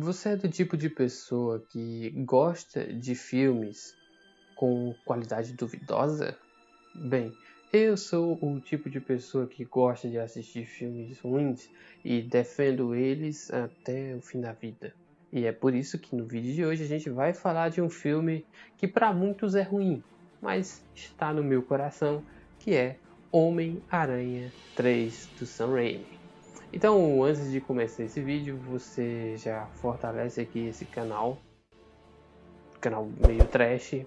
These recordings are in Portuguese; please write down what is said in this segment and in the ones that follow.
Você é do tipo de pessoa que gosta de filmes com qualidade duvidosa? Bem, eu sou o tipo de pessoa que gosta de assistir filmes ruins e defendo eles até o fim da vida. E é por isso que no vídeo de hoje a gente vai falar de um filme que para muitos é ruim, mas está no meu coração, que é Homem-Aranha 3 do Sam Raimi. Então, antes de começar esse vídeo, você já fortalece aqui esse canal meio trash,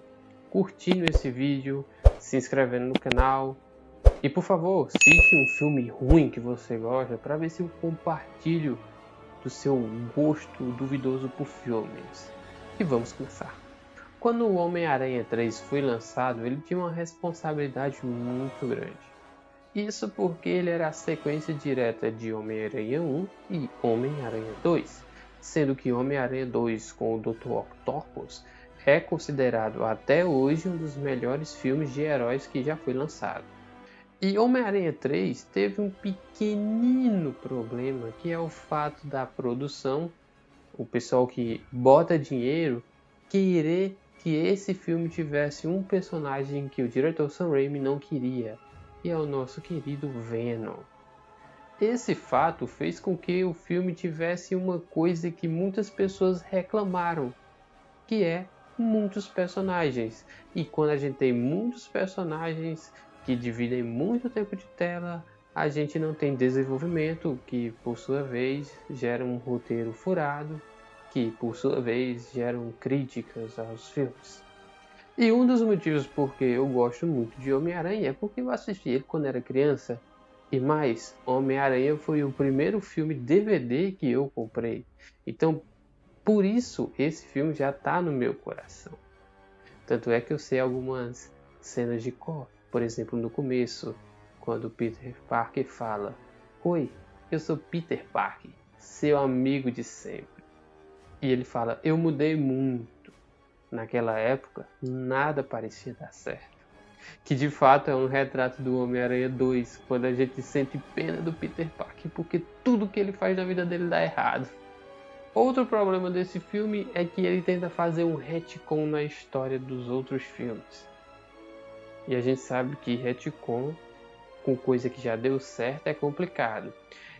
curtindo esse vídeo, se inscrevendo no canal e, por favor, cite um filme ruim que você gosta para ver se eu compartilho do seu gosto duvidoso por filmes. E vamos começar. Quando o Homem-Aranha 3 foi lançado, ele tinha uma responsabilidade muito grande. Isso porque ele era a sequência direta de Homem-Aranha 1 e Homem-Aranha 2, sendo que Homem-Aranha 2 com o Dr. Octopus é considerado até hoje um dos melhores filmes de heróis que já foi lançado. E Homem-Aranha 3 teve um pequenino problema, que é o fato da produção, o pessoal que bota dinheiro, querer que esse filme tivesse um personagem que o diretor Sam Raimi não queria, e é o nosso querido Venom. Esse fato fez com que o filme tivesse uma coisa que muitas pessoas reclamaram, que é muitos personagens. E quando a gente tem muitos personagens que dividem muito tempo de tela, a gente não tem desenvolvimento, que por sua vez gera um roteiro furado, que por sua vez geram críticas aos filmes. E um dos motivos porque eu gosto muito de Homem-Aranha é porque eu assisti ele quando era criança. E mais, Homem-Aranha foi o primeiro filme DVD que eu comprei. Então, por isso, esse filme já está no meu coração. Tanto é que eu sei algumas cenas de cor. Por exemplo, no começo, quando Peter Parker fala: "Oi, eu sou Peter Parker, seu amigo de sempre." E ele fala: "Eu mudei muito." Naquela época, nada parecia dar certo. Que de fato é um retrato do Homem-Aranha 2, quando a gente sente pena do Peter Parker porque tudo que ele faz na vida dele dá errado. Outro problema desse filme é que ele tenta fazer um retcon na história dos outros filmes. E a gente sabe que retcon com coisa que já deu certo é complicado.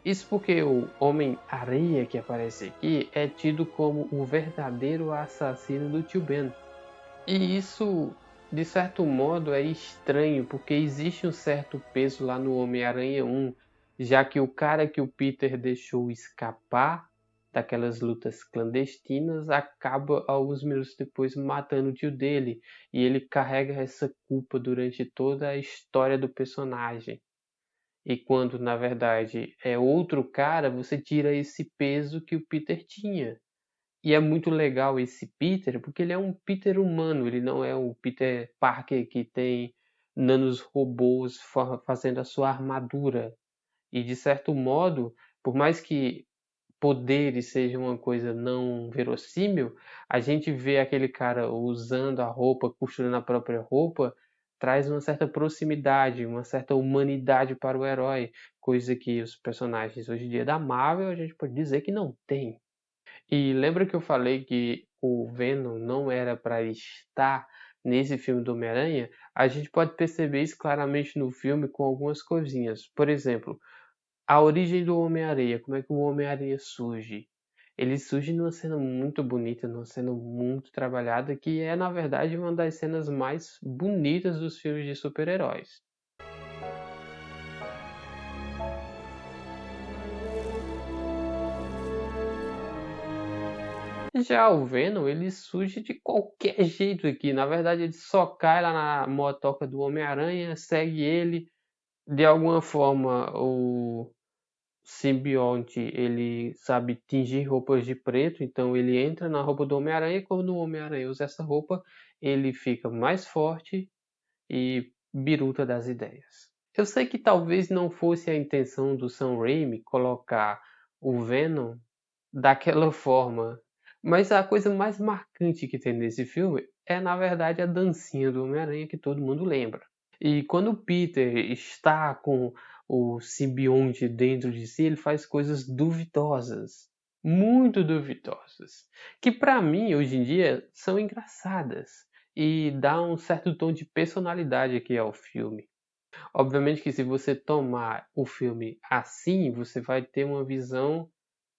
Isso porque o Homem-Areia que aparece aqui é tido como o verdadeiro assassino do Tio Ben. E isso, de certo modo, é estranho, porque existe um certo peso lá no Homem-Aranha 1, já que o cara que o Peter deixou escapar daquelas lutas clandestinas acaba alguns minutos depois matando o tio dele, e ele carrega essa culpa durante toda a história do personagem. E quando na verdade é outro cara, você tira esse peso que o Peter tinha. E é muito legal esse Peter, porque ele é um Peter humano, ele não é o Peter Parker que tem nanos robôs fazendo a sua armadura. E de certo modo, por mais que poderes seja uma coisa não verossímil, a gente vê aquele cara usando a roupa, costurando a própria roupa, traz uma certa proximidade, uma certa humanidade para o herói, coisa que os personagens hoje em dia da Marvel a gente pode dizer que não tem. E lembra que eu falei que o Venom não era para estar nesse filme do Homem-Aranha? A gente pode perceber isso claramente no filme com algumas coisinhas. Por exemplo, a origem do Homem-Aranha, como é que o Homem-Aranha surge? Ele surge numa cena muito bonita, numa cena muito trabalhada, que é, na verdade, uma das cenas mais bonitas dos filmes de super-heróis. Já o Venom, ele surge de qualquer jeito aqui. Na verdade, ele só cai lá na motoca do Homem-Aranha, segue ele. De alguma forma, o simbionte, ele sabe tingir roupas de preto, então ele entra na roupa do Homem-Aranha e quando o Homem-Aranha usa essa roupa, ele fica mais forte e biruta das ideias. Eu sei que talvez não fosse a intenção do Sam Raimi colocar o Venom daquela forma. Mas a coisa mais marcante que tem nesse filme é, na verdade, a dancinha do Homem-Aranha que todo mundo lembra. E quando o Peter está com o simbionte dentro de si, ele faz coisas duvidosas. muito duvidosas, que para mim hoje em dia são engraçadas e dá um certo tom de personalidade aqui ao filme. Obviamente que se você tomar o filme assim, você vai ter uma visão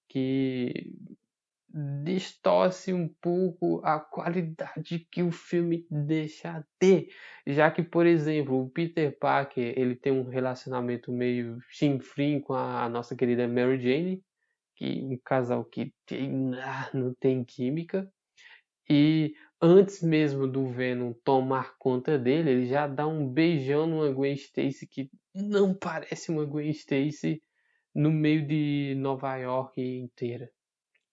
que distorce um pouco a qualidade que o filme deixa ter, já que, por exemplo, o Peter Parker ele tem um relacionamento meio chinfrim com a nossa querida Mary Jane, que um casal que não tem química, e antes mesmo do Venom tomar conta dele, ele já dá um beijão numa Gwen Stacy que não parece uma Gwen Stacy no meio de Nova York inteira.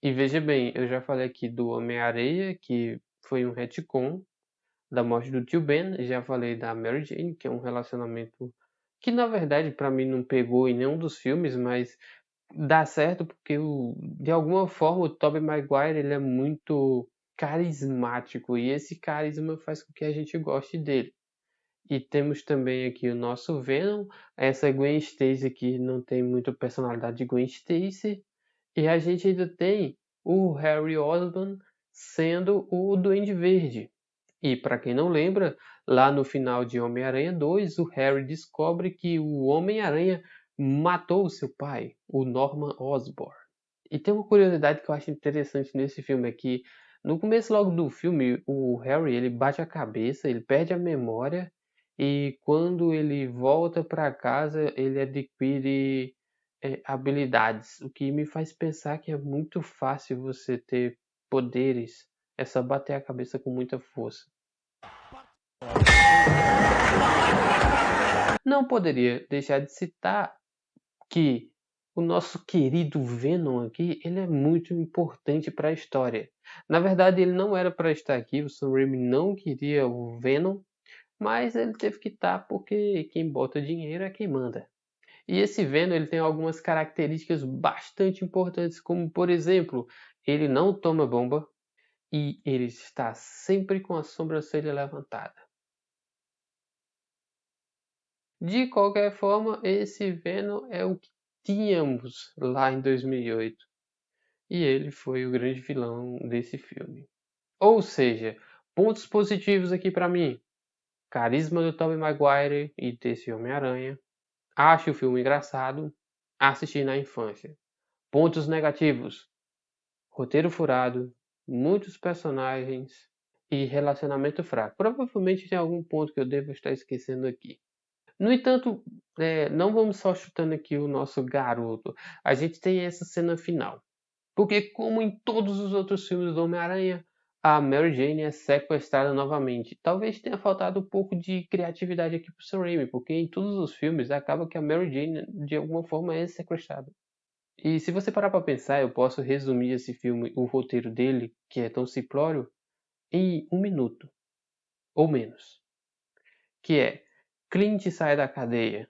E veja bem, eu já falei aqui do Homem-Areia, que foi um retcon da morte do tio Ben. Já falei da Mary Jane, que é um relacionamento que na verdade para mim não pegou em nenhum dos filmes, mas dá certo porque de alguma forma o Tobey Maguire ele é muito carismático e esse carisma faz com que a gente goste dele. E temos também aqui o nosso Venom, essa Gwen Stacy que não tem muita personalidade de Gwen Stacy, e a gente ainda tem o Harry Osborn sendo o Duende Verde. E para quem não lembra, lá no final de Homem-Aranha 2, o Harry descobre que o Homem-Aranha matou o seu pai, o Norman Osborn. E tem uma curiosidade que eu acho interessante nesse filme é que no começo logo do filme, o Harry ele bate a cabeça, ele perde a memória e quando ele volta para casa, ele adquire habilidades, o que me faz pensar que é muito fácil você ter poderes, é só bater a cabeça com muita força. Não poderia deixar de citar que o nosso querido Venom aqui, ele é muito importante para a história. Na verdade, ele não era para estar aqui, o Sam Raimi não queria o Venom, mas ele teve que estar porque quem bota dinheiro é quem manda. E esse Venom ele tem algumas características bastante importantes, como por exemplo, ele não toma bomba e ele está sempre com a sobrancelha levantada. De qualquer forma, esse Venom é o que tínhamos lá em 2008. E ele foi o grande vilão desse filme. Ou seja, pontos positivos aqui para mim. Carisma do Tobey Maguire e desse Homem-Aranha. Acho o filme engraçado. Assisti na infância. Pontos negativos. Roteiro furado. Muitos personagens. E relacionamento fraco. Provavelmente tem algum ponto que eu devo estar esquecendo aqui. No entanto, não vamos só chutando aqui o nosso garoto. A gente tem essa cena final. Porque, como em todos os outros filmes do Homem-Aranha, a Mary Jane é sequestrada novamente. Talvez tenha faltado um pouco de criatividade aqui pro Sam Raimi, porque em todos os filmes acaba que a Mary Jane, de alguma forma, é sequestrada. E se você parar para pensar, eu posso resumir esse filme, o roteiro dele, que é tão simplório, em 1 minuto, ou menos. Que é, Clint sai da cadeia.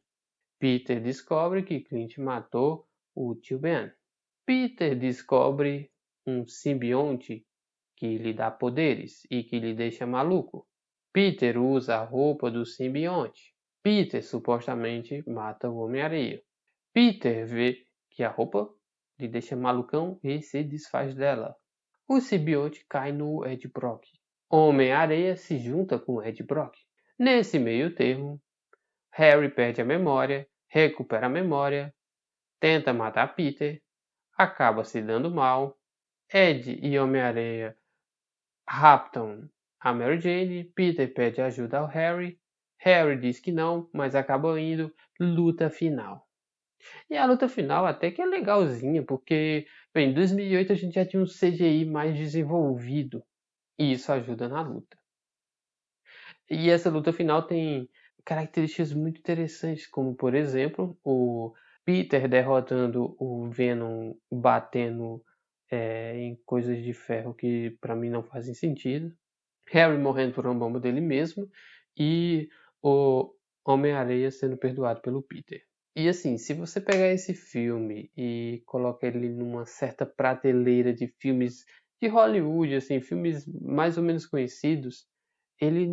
Peter descobre que Clint matou o tio Ben. Peter descobre um simbionte que lhe dá poderes e que lhe deixa maluco. Peter usa a roupa do simbionte. Peter supostamente mata o Homem-Areia. Peter vê que a roupa lhe deixa malucão e se desfaz dela. O simbionte cai no Ed Brock. Homem-Areia se junta com Ed Brock. Nesse meio termo, Harry perde a memória, recupera a memória, tenta matar Peter, acaba se dando mal. Ed e Homem-Aranha raptam a Mary Jane, Peter pede ajuda ao Harry, Harry diz que não, mas acaba indo, luta final. E a luta final até que é legalzinha, porque bem, em 2008 a gente já tinha um CGI mais desenvolvido, e isso ajuda na luta. E essa luta final tem características muito interessantes, como por exemplo, o Peter derrotando o Venom batendo em coisas de ferro que para mim não fazem sentido. Harry morrendo por uma bomba dele mesmo e o Homem-Areia sendo perdoado pelo Peter. E assim, se você pegar esse filme e colocar ele numa certa prateleira de filmes de Hollywood, assim, filmes mais ou menos conhecidos, ele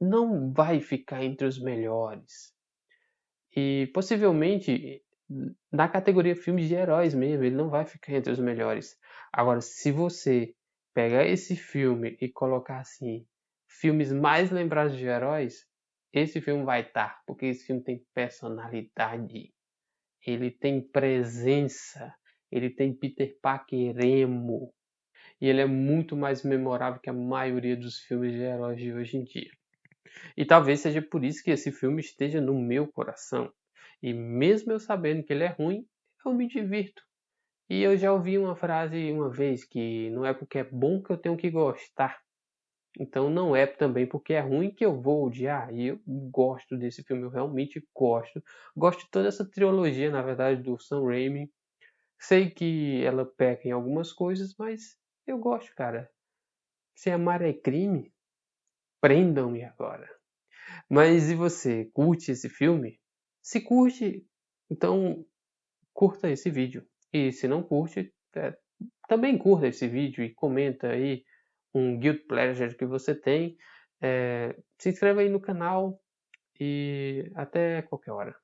não vai ficar entre os melhores. E possivelmente na categoria filmes de heróis mesmo, ele não vai ficar entre os melhores. Agora, se você pegar esse filme e colocar assim, filmes mais lembrados de heróis, esse filme vai estar, porque esse filme tem personalidade, ele tem presença, ele tem Peter Parker emo, e ele é muito mais memorável que a maioria dos filmes de heróis de hoje em dia. E talvez seja por isso que esse filme esteja no meu coração. E mesmo eu sabendo que ele é ruim, eu me divirto. E eu já ouvi uma frase uma vez que não é porque é bom que eu tenho que gostar. Então não é também porque é ruim que eu vou odiar. E eu gosto desse filme, eu realmente gosto. Gosto de toda essa trilogia, na verdade, do Sam Raimi. Sei que ela peca em algumas coisas, mas eu gosto, cara. Se amar é crime, prendam-me agora. Mas e você, curte esse filme? Se curte, então curta esse vídeo. E se não curte, também curta esse vídeo e comenta aí um guilty pleasure que você tem. Se inscreva aí no canal e até qualquer hora.